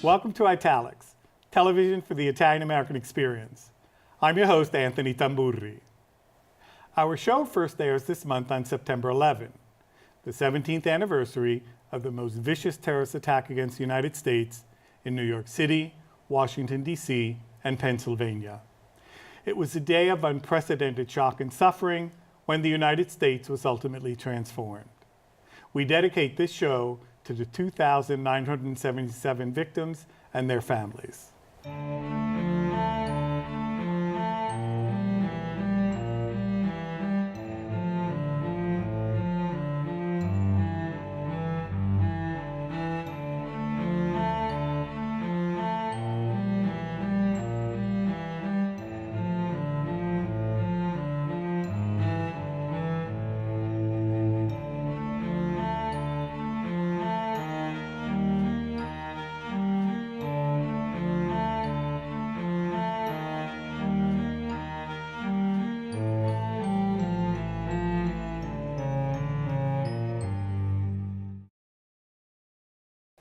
Welcome to Italics, television for the Italian American experience. I'm your host, Anthony Tamburri. Our show first airs this month on September 11, the 17th anniversary of the most vicious terrorist attack against the United States in New York City, Washington, D.C., and Pennsylvania. It was a day of unprecedented shock and suffering when the United States was ultimately transformed. We dedicate this show to the 2,977 victims and their families.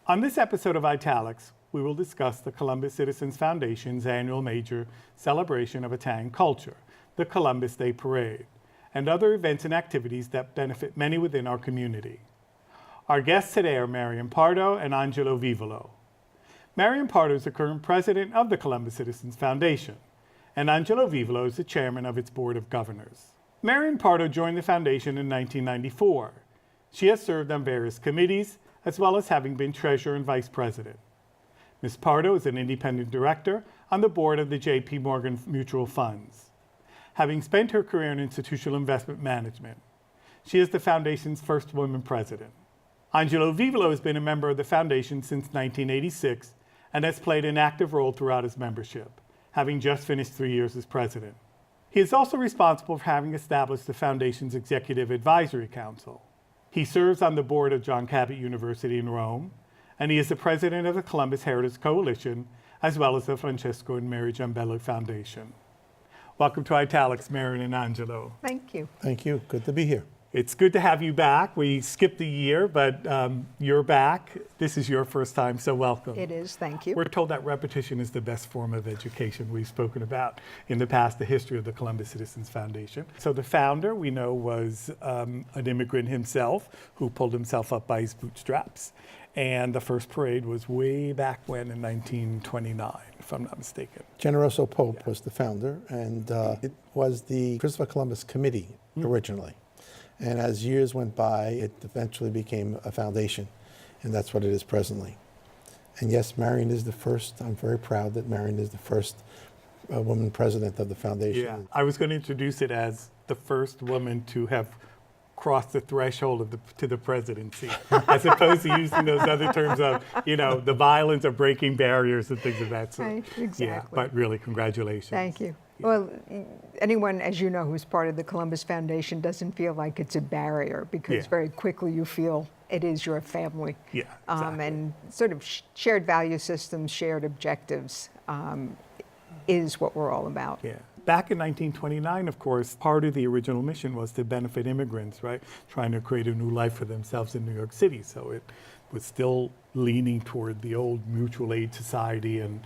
On this episode of Italics, we will discuss the Columbus Citizens Foundation's annual major celebration of Italian culture, the Columbus Day Parade, and other events and activities that benefit many within our community. Our guests today are Marian Pardo and Angelo Vivolo. Marian Pardo is the current president of the Columbus Citizens Foundation, and Angelo Vivolo is the chairman of its board of governors. Marian Pardo joined the foundation in 1994. She has served on various committees, as well as having been treasurer and vice president. Ms. Pardo is an independent director on the board of the J.P. Morgan Mutual Funds. Having spent her career in institutional investment management, she is the foundation's first woman president. Angelo Vivolo has been a member of the foundation since 1986 and has played an active role throughout his membership, having just finished 3 years as president. He is also responsible for having established the foundation's Executive Advisory Council. He serves on the board of John Cabot University in Rome, and he is the president of the Columbus Heritage Coalition, as well as the Francesco and Mary Giambello Foundation. Welcome to Italics, Marian and Angelo. Thank you. Thank you. Good to be here. It's good to have you back. We skipped a year, but you're back. This is your first time, so welcome. It is. Thank you. We're told that repetition is the best form of education. We've spoken about in the past the history of the Columbus Citizens Foundation. So the founder, we know, was an immigrant himself who pulled himself up by his bootstraps. And the first parade was way back when in 1929, if I'm not mistaken. Generoso Pope was the founder, and it was the Christopher Columbus Committee originally. And as years went by, it eventually became a foundation, and that's what it is presently. And yes, Marian is the first. I'm very proud that Marian is the first woman president of the foundation. Yeah, I was going to introduce it as the first woman to have crossed the threshold of to the presidency, as opposed to using those other terms of, you know, the violence of breaking barriers and things of that sort. Right, exactly. Yeah, but really, congratulations. Thank you. Well, anyone, as you know, who's part of the Columbus Foundation doesn't feel like it's a barrier, because very quickly you feel it is your family. Yeah, exactly. And sort of shared value systems, shared objectives is what we're all about. Yeah. Back in 1929, of course, part of the original mission was to benefit immigrants, right? Trying to create a new life for themselves in New York City. So it was still leaning toward the old mutual aid society, and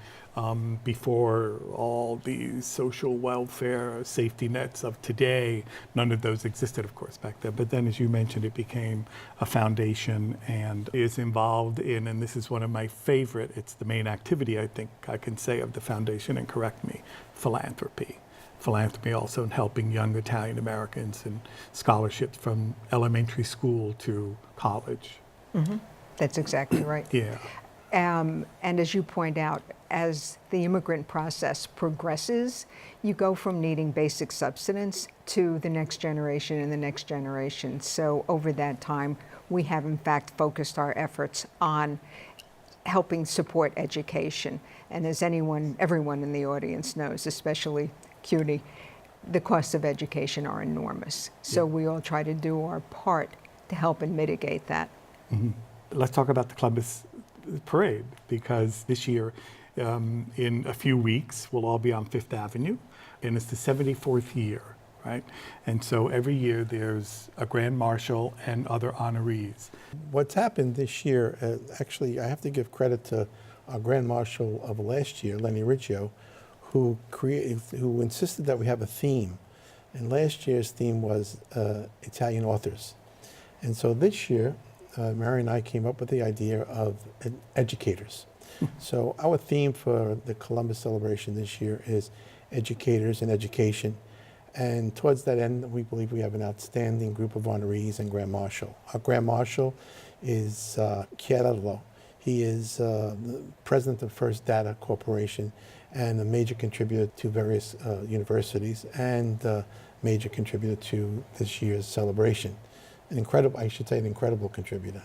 before all the social welfare safety nets of today, none of those existed, of course, back then. But then, as you mentioned, it became a foundation and is involved in, and this is one of my favorite, it's the main activity, I think I can say, of the foundation, and correct me, philanthropy. Philanthropy also in helping young Italian Americans and scholarships from elementary school to college. Mm-hmm. That's exactly right. Yeah. And as you point out, as the immigrant process progresses, you go from needing basic subsistence to the next generation and the next generation. So over that time, we have in fact focused our efforts on helping support education. And as everyone in the audience knows, especially CUNY, the costs of education are enormous. So we all try to do our part to help and mitigate that. Mm-hmm. Let's talk about the Columbus Parade, because this year, in a few weeks, we'll all be on Fifth Avenue, and it's the 74th year, right? And so every year there's a Grand Marshal and other honorees. What's happened this year, actually, I have to give credit to our Grand Marshal of last year, Lenny Riggio, who insisted that we have a theme. And last year's theme was Italian authors. And so this year, Marian and I came up with the idea of educators. So our theme for the Columbus celebration this year is educators and education. And towards that end, we believe we have an outstanding group of honorees and Grand Marshal. Our Grand Marshal is Chiarello. He is the president of First Data Corporation and a major contributor to various universities and major contributor to this year's celebration. An incredible contributor.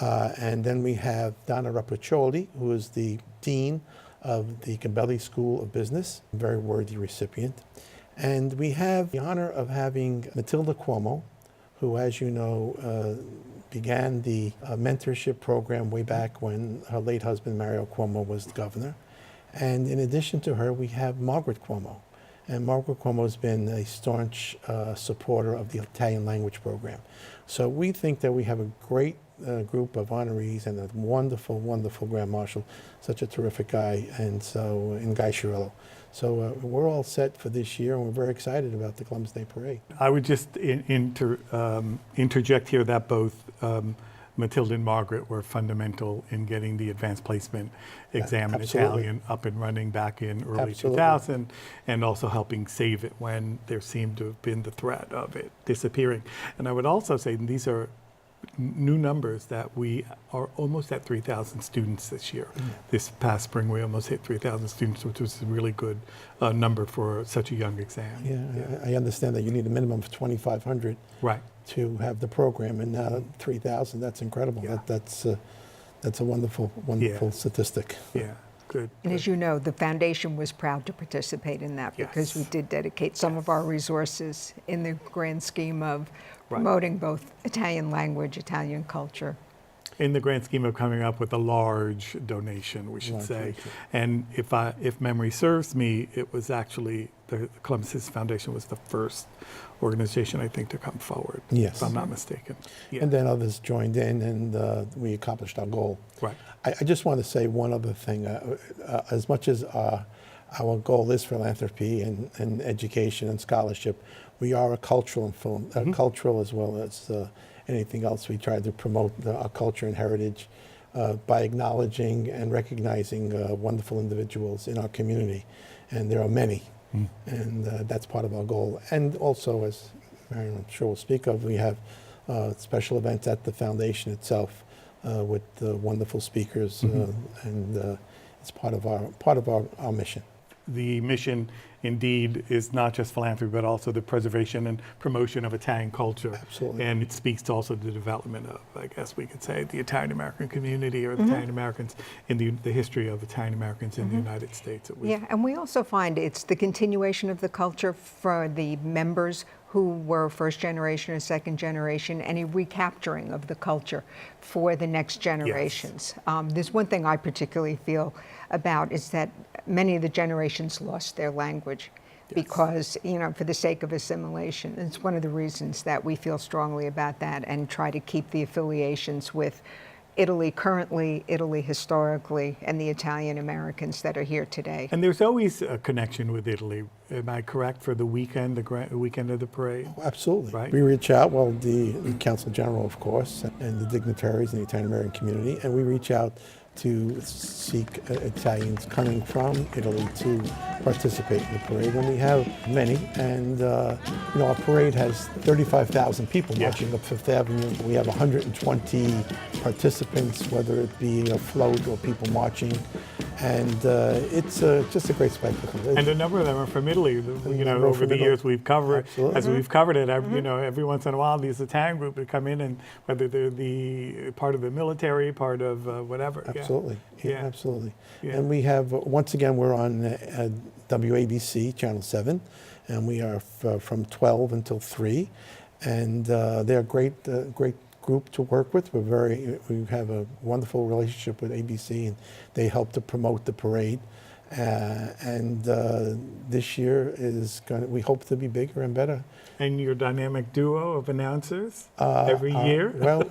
And then we have Donna Rapaccioli, who is the dean of the Gabelli School of Business, a very worthy recipient. And we have the honor of having Matilda Cuomo, who, as you know, began the mentorship program way back when her late husband, Mario Cuomo, was the governor. And in addition to her, we have Margaret Cuomo. And Margaret Cuomo has been a staunch supporter of the Italian language program. So we think that we have a great group of honorees and a wonderful, wonderful Grand Marshal, such a terrific guy, and so in Guy Chiarello. So we're all set for this year, and we're very excited about the Columbus Day Parade. I would just interject here that both Matilda and Margaret were fundamental in getting the advanced placement exam in Italian up and running back in early 2000, and also helping save it when there seemed to have been the threat of it disappearing. And I would also say these are new numbers, that we are almost at 3,000 students this year. This past spring we almost hit 3,000 students, which was a really good number for such a young exam. I understand that you need a minimum of 2,500 right to have the program, and now 3,000, that's incredible. That's a wonderful statistic. Yeah, good. And as you know, the foundation was proud to participate in that because we did dedicate some of our resources in the grand scheme of promoting both Italian language, Italian culture. In the grand scheme of coming up with a large donation, we should say. And if memory serves me, it was actually the Columbus Citizens Foundation was the first organization, I think, to come forward, if I'm not mistaken. And then others joined in, and we accomplished our goal. Right. I just want to say one other thing. As much as our goal is philanthropy and education and scholarship, we are a cultural cultural as well as anything else. We try to promote our culture and heritage by acknowledging and recognizing wonderful individuals in our community, and there are many, and that's part of our goal. And also, as Marian, I'm sure will speak of, we have special events at the foundation itself with wonderful speakers, and it's part of our mission. The mission, indeed, is not just philanthropy, but also the preservation and promotion of Italian culture. Absolutely. And it speaks to also the development of, I guess we could say, the Italian American community, or the Italian Americans in the history of Italian Americans in the United States. Yeah, and we also find it's the continuation of the culture for the members who were first generation or second generation, and a recapturing of the culture for the next generations. There's one thing I particularly feel about is that many of the generations lost their language because, for the sake of assimilation. It's one of the reasons that we feel strongly about that and try to keep the affiliations with Italy currently, Italy historically, and the Italian Americans that are here today. And there's always a connection with Italy. Am I correct, for the weekend, the weekend of the parade? Oh, absolutely. Right. We reach out, the Council General, of course, and the dignitaries in the Italian American community, and we reach out to seek Italians coming from Italy to participate in the parade. And we have many, and our parade has 35,000 people marching up Fifth Avenue. We have 120 participants, whether it be a float or people marching, and it's just a great spectacle. And a number of them are from Italy. Over the years we've covered, we've covered it. Every once in a while, these Italian groups would come in, and whether they're the part of the military, part of whatever. Absolutely. Absolutely. And we have, once again, we're on WABC, Channel 7, and we are from 12 until 3. And they're a great group to work with. We have a wonderful relationship with ABC, and they help to promote the parade. And this year we hope to be bigger and better. And your dynamic duo of announcers every year? Well,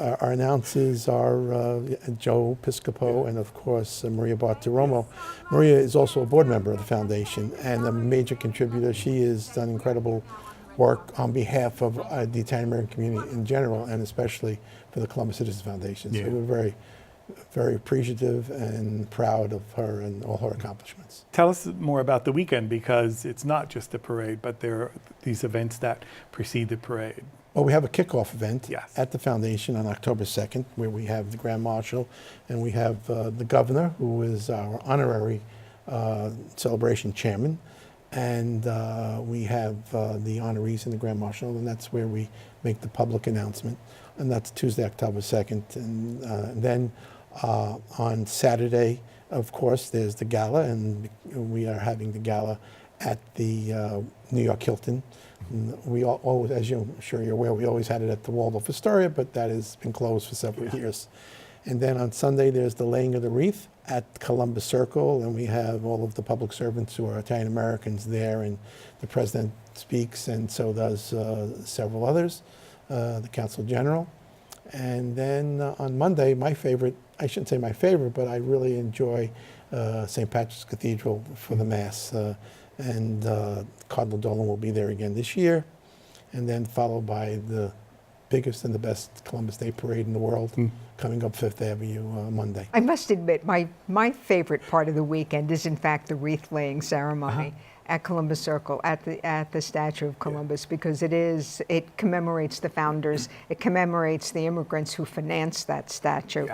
Our announcers are Joe Piscopo and, of course, Maria Bartiromo. Maria is also a board member of the foundation and a major contributor. She has done incredible work on behalf of the Italian American community in general, and especially for the Columbus Citizens Foundation. Yeah. So we're very, very appreciative and proud of her and all her accomplishments. Tell us more about the weekend, because it's not just the parade, but there are these events that precede the parade. Well, we have a kickoff event Yes. at the foundation on October 2nd, where we have the Grand Marshal and we have the governor, who is our honorary celebration chairman, and we have the honorees and the Grand Marshal, and that's where we make the public announcement, and that's Tuesday, October 2nd. And then on Saturday, of course, there's the gala, and we are having the gala at the New York Hilton. We always, as I'm sure you're aware, we always had it at the Waldorf Astoria, but that has been closed for several years. And then on Sunday, there's the laying of the wreath at Columbus Circle, and we have all of the public servants who are Italian Americans there, and the president speaks, and so does several others, the Consul General. And then on Monday, my favorite, I shouldn't say my favorite, but I really enjoy St. Patrick's Cathedral for the Mass. And Cardinal Dolan will be there again this year, and then followed by the biggest and the best Columbus Day Parade in the world, coming up Fifth Avenue Monday. I must admit, my favorite part of the weekend is in fact the wreath-laying ceremony at Columbus Circle, at the statue of Columbus, because it commemorates the founders, it commemorates the immigrants who financed that statue,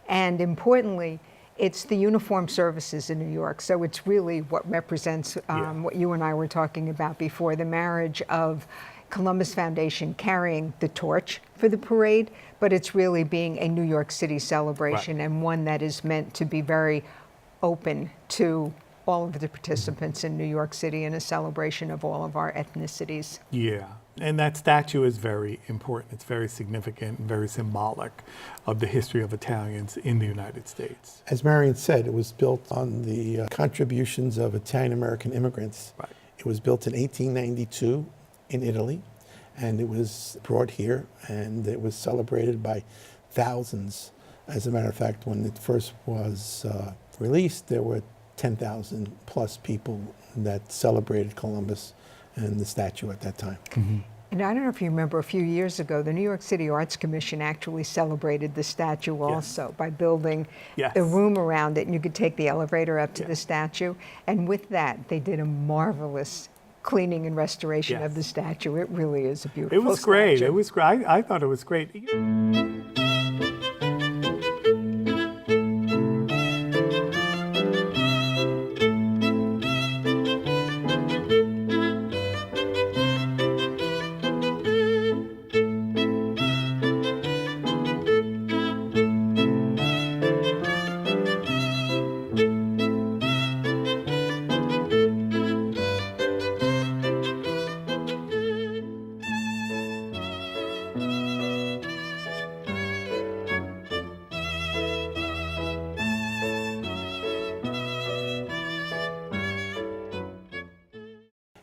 and importantly, it's the uniformed services in New York. So it's really what represents what you and I were talking about before, the marriage of Columbus Foundation carrying the torch for the parade, but it's really being a New York City celebration, and one that is meant to be very open to all of the participants in New York City, and a celebration of all of our ethnicities. Yeah, and that statue is very important. It's very significant and very symbolic of the history of Italians in the United States. As Marian said, it was built on the contributions of Italian American immigrants. Right. It was built in 1892 in Italy, and it was brought here, and it was celebrated by thousands. As a matter of fact, when it first was released, there were 10,000 plus people that celebrated Columbus and the statue at that time. And I don't know if you remember, a few years ago, the New York City Arts Commission actually celebrated the statue also by building the room around it, and you could take the elevator up to the statue. And with that, they did a marvelous cleaning and restoration of the statue. It really is a beautiful statue. It was great. It was great. I thought it was great.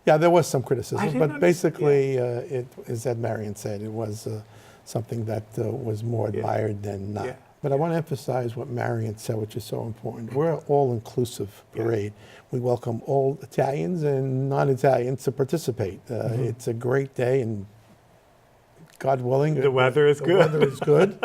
Yeah, there was some criticism, but understand. basically, it, as Ed Marian said, it was something that was more admired than not. Yeah. But I want to emphasize what Marian said, which is so important. We're an all-inclusive parade. We welcome all Italians and non-Italians to participate. It's a great day, and God willing, The weather is the good. weather is good.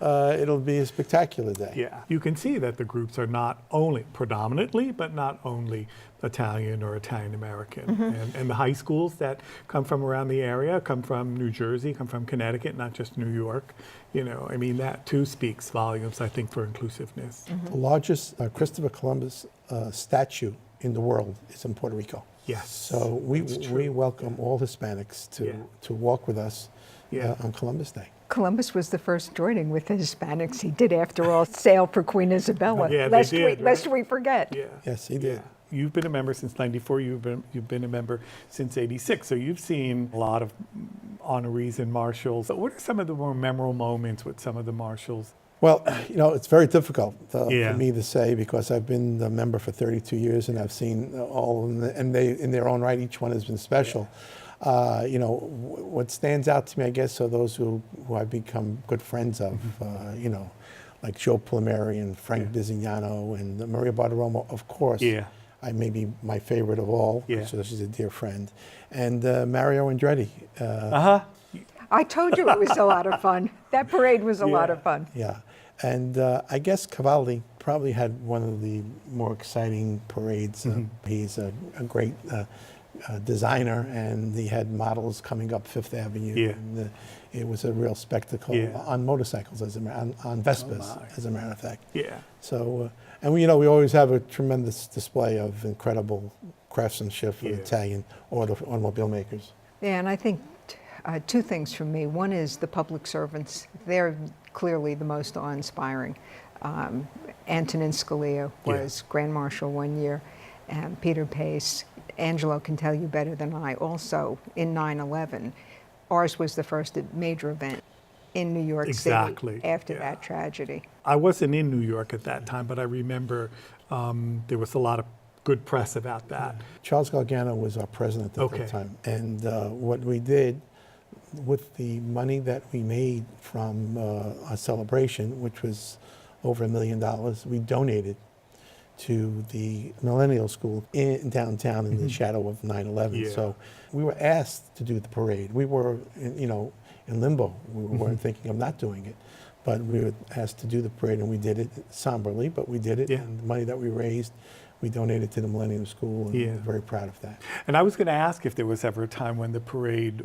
It'll be a spectacular day. Yeah, you can see that the groups are not only predominantly, but not only Italian or Italian American. And the high schools that come from around the area come from New Jersey, come from Connecticut, not just New York. You know, I mean, that too speaks volumes, I think, for inclusiveness. The largest Christopher Columbus statue in the world is in Puerto Rico. Yes. So we welcome all Hispanics to walk with us on Columbus Day. Columbus was the first joining with the Hispanics. He did, after all, sail for Queen Isabella. Yeah, lest they did, lest we forget. Yeah. Yes, he did. You've been a member since '94. You've been a member since '86. So you've seen a lot of honorees and marshals. What are some of the more memorable moments with some of the marshals? Well, you know, it's very difficult for me to say, because I've been a member for 32 years and I've seen all of them, and they, in their own right, each one has been special. What stands out to me, I guess, are those who I've become good friends of, like Joe Palmieri and Frank Bizignano and Maria Bartiromo, of course. Yeah. I may be my favorite of all, so she's a dear friend. And Mario Andretti. I told you it was a lot of fun. That parade was a lot of fun. Yeah. And I guess Cavalli probably had one of the more exciting parades. He's a great designer, and he had models coming up Fifth Avenue. Yeah. And, it was a real spectacle on motorcycles, on Vespas, as a matter of fact. Yeah. So, and we always have a tremendous display of incredible craftsmanship for the Italian automobile makers. Yeah, and I think two things from me. One is the public servants. They're clearly the most awe-inspiring. Antonin Scalia was Grand Marshal one year, and Peter Pace. Angelo can tell you better than I. Also, in 9/11, ours was the first major event in New York City after that tragedy. I wasn't in New York at that time, but I remember there was a lot of good press about that. Charles Galgano was our president at that time. And what we did with the money that we made from our celebration, which was over $1 million, we donated to the Millennial School in downtown in the shadow of 9/11. So we were asked to do the parade. We were, in limbo. We weren't thinking of not doing it, but we were asked to do the parade, and we did it somberly, but we did it. And the money that we raised, we donated to the Millennium School, and we're very proud of that. And I was going to ask if there was ever a time when the parade,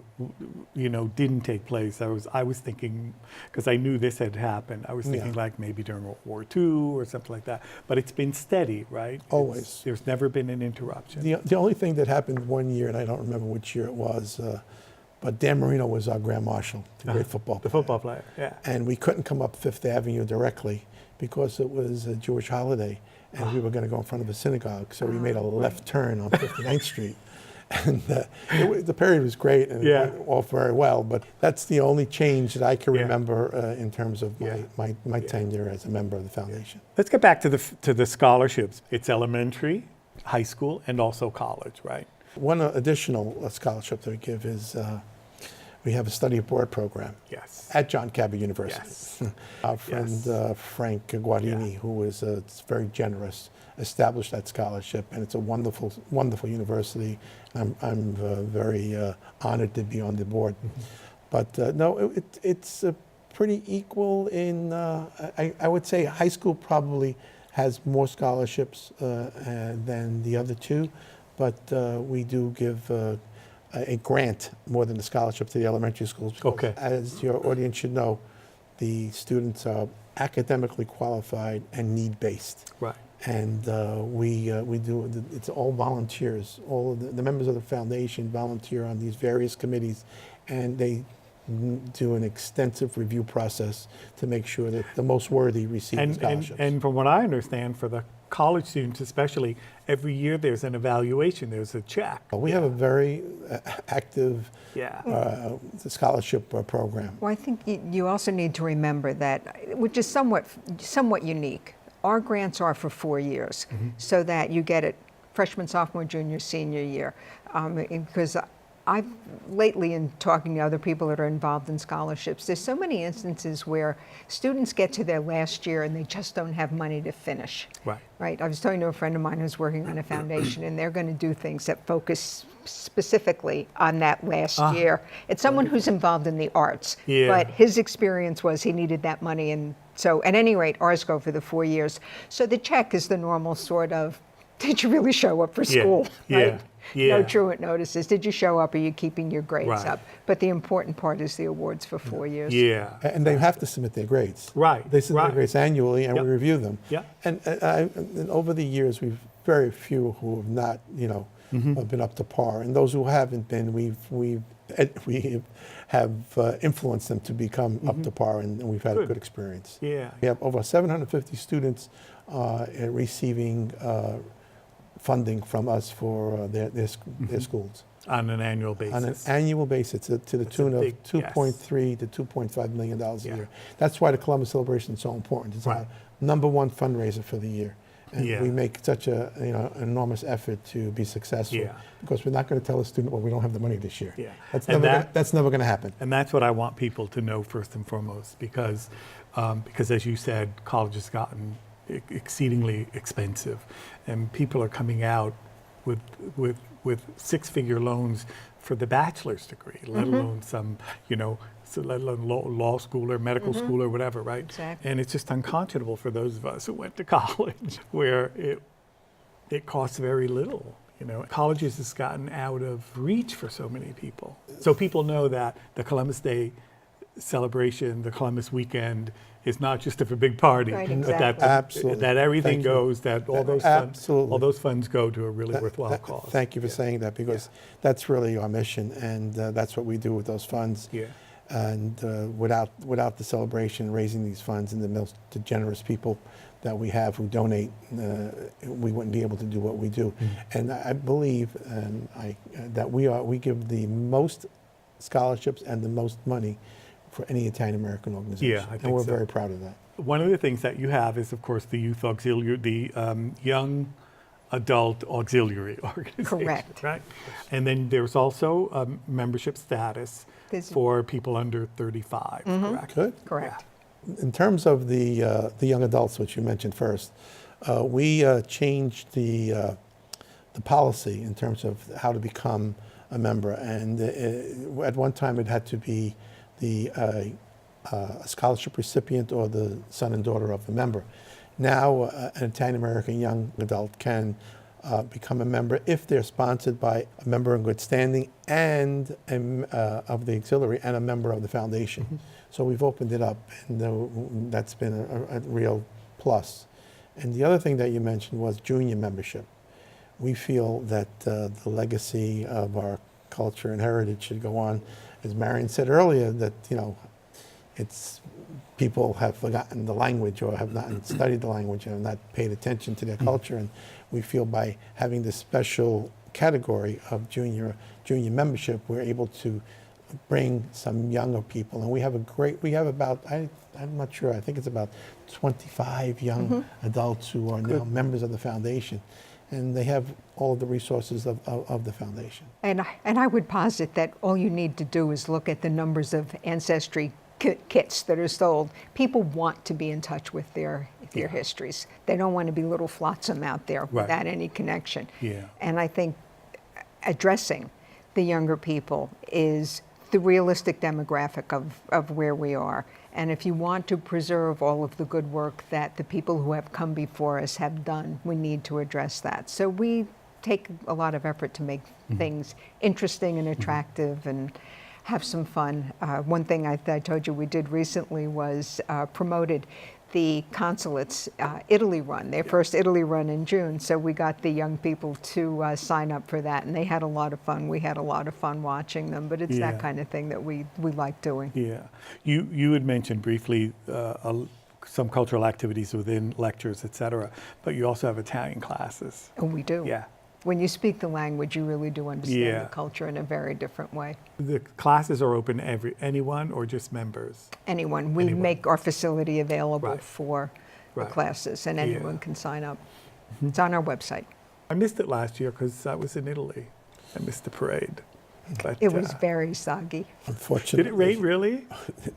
didn't take place. I was thinking, because I knew this had happened, I was thinking like maybe during World War II or something like that. But it's been steady, right? Always. There's never been an interruption. The only thing that happened one year, and I don't remember which year it was, but Dan Marino was our Grand Marshal, the great football player. The football player, yeah. And we couldn't come up Fifth Avenue directly because it was a Jewish holiday, and we were going to go in front of a synagogue. So we made a left turn on 59th Street. And the parade was great, and it went off very well. But that's the only change that I can remember in terms of my tenure as a member of the foundation. Let's get back to the scholarships. It's elementary, high school, and also college, right? One additional scholarship that we give is we have a study abroad program at John Cabot University. Our friend Frank Guarini, who was very generous, established that scholarship, and it's a wonderful, wonderful university. I'm very honored to be on the board. But no, it's pretty equal in, I would say high school probably has more scholarships than the other two, but we do give a grant more than a scholarship to the elementary schools. Because, as your audience should know, the students are academically qualified and need-based. Right. And we do, it's all volunteers. All of the members of the foundation volunteer on these various committees, and they do an extensive review process to make sure that the most worthy receive scholarships. And from what I understand, for the college students especially, every year there's an evaluation, there's a check. We have a very active scholarship program. Well, I think you also need to remember that, which is somewhat unique. Our grants are for 4 years, so that you get it freshman, sophomore, junior, senior year. Because I've lately, in talking to other people that are involved in scholarships, there's so many instances where students get to their last year and they just don't have money to finish. Right. I was talking to a friend of mine who's working on a foundation, and they're going to do things that focus specifically on that last year. It's someone who's involved in the arts, but his experience was he needed that money, and so at any rate, ours go for the 4 years. So the check is the normal sort of, did you really show up for school? Right? No truant notices. Did you show up? Are you keeping your grades up? But the important part is the awards for 4 years. And they have to submit their grades. They submit their grades annually, and we review them. And over the years, we've very few who have not, have been up to par. And those who haven't been, we have influenced them to become up to par, and we've had a good experience. We have over 750 students receiving funding from us for their schools. On an annual basis. On an annual basis, to the tune of $2.3 to $2.5 million a year. That's why the Columbus Celebration is so important. It's our #1 fundraiser for the year. And Yeah. we make such a enormous effort to be successful Yeah. because we're not going to tell a student, well, we don't have the money this year. Yeah. That's And never going to happen. And that's what I want people to know first and foremost, because as you said, college has gotten exceedingly expensive, and people are coming out with six-figure loans for the bachelor's degree, let alone some, let alone law school or medical school or whatever, right? Exactly. And it's just unconscionable for those of us who went to college where it costs very little. Colleges has gotten out of reach for so many people. So people know that the Columbus Day celebration, the Columbus weekend, is not just a big party, Right, but that, exactly. Absolutely. that everything Thank you. goes, that all those Absolutely. all those funds go to a really worthwhile cause. Thank you for saying that, because that's really our mission, and that's what we do with those funds. Yeah. And without the celebration, raising these funds, and the generous people that we have who donate, we wouldn't be able to do what we do. And I believe that we give the most scholarships and the most money for any Italian American organization. Yeah, I think and we're so. very proud of that. One of the things that you have is, of course, the youth auxiliary, the young adult auxiliary organization. Correct. Right. And then there's also membership status There's- for people under 35. Correct. Good. Correct. In terms of the young adults, which you mentioned first, we changed the policy in terms of how to become a member. And at one time, it had to be a scholarship recipient or the son and daughter of a member. Now, an Italian-American young adult can become a member if they're sponsored by a member in good standing and of the auxiliary and a member of the foundation. So we've opened it up, and that's been a real plus. And the other thing that you mentioned was junior membership. We feel that the legacy of our culture and heritage should go on. As Marian said earlier, that it's people have forgotten the language or have not studied the language and have not paid attention to their culture. And we feel by having this special category of junior membership, we're able to bring some younger people. And we have about, I'm not sure, I think it's about 25 young adults who are now members of the foundation. And they have all of the resources of the foundation. And I would posit that all you need to do is look at the numbers of ancestry kits that are sold. People want to be in touch with their histories. They don't want to be little flotsam out there without any connection. Yeah. And I think addressing the younger people is the realistic demographic of where we are. And if you want to preserve all of the good work that the people who have come before us have done, we need to address that. So we take a lot of effort to make things interesting and attractive and have some fun. One thing I told you we did recently was promoted the consulate's Italy run, their first Italy run in June. So we got the young people to sign up for that, and they had a lot of fun. We had a lot of fun watching them, but it's that kind of thing that we like doing. Yeah. You had mentioned briefly some cultural activities within lectures, et cetera, but you also have Italian classes. And we do. Yeah. When you speak the language, you really do understand Yeah. the culture in a very different way. The classes are open to anyone or just members? Anyone. We make our facility available Right. for the Right. classes, and Yeah. anyone can sign up. It's on our website. I missed it last year because I was in Italy. I missed the parade. But, It was very soggy. Unfortunately. did it rain really?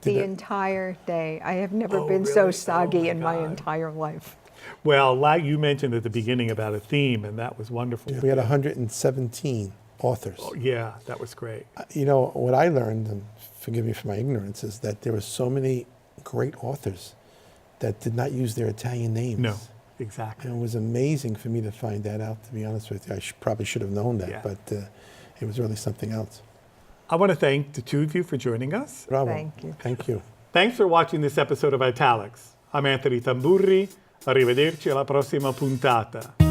The entire day. I have never Oh, been so really? soggy Oh, my in my God. entire life. Well, like you mentioned at the beginning about a theme, and that was wonderful. We had 117 authors. Oh, yeah, that was great. What I learned, and forgive me for my ignorance, is that there were so many great authors that did not use their Italian names. No, exactly. And it was amazing for me to find that out, to be honest with you. I probably should have known that, Yeah. but it was really something else. I want to thank the two of you for joining us. Bravo. Thank you. Thank you. Thanks for watching this episode of Italics. I'm Anthony Tamburri. Arrivederci alla prossima puntata.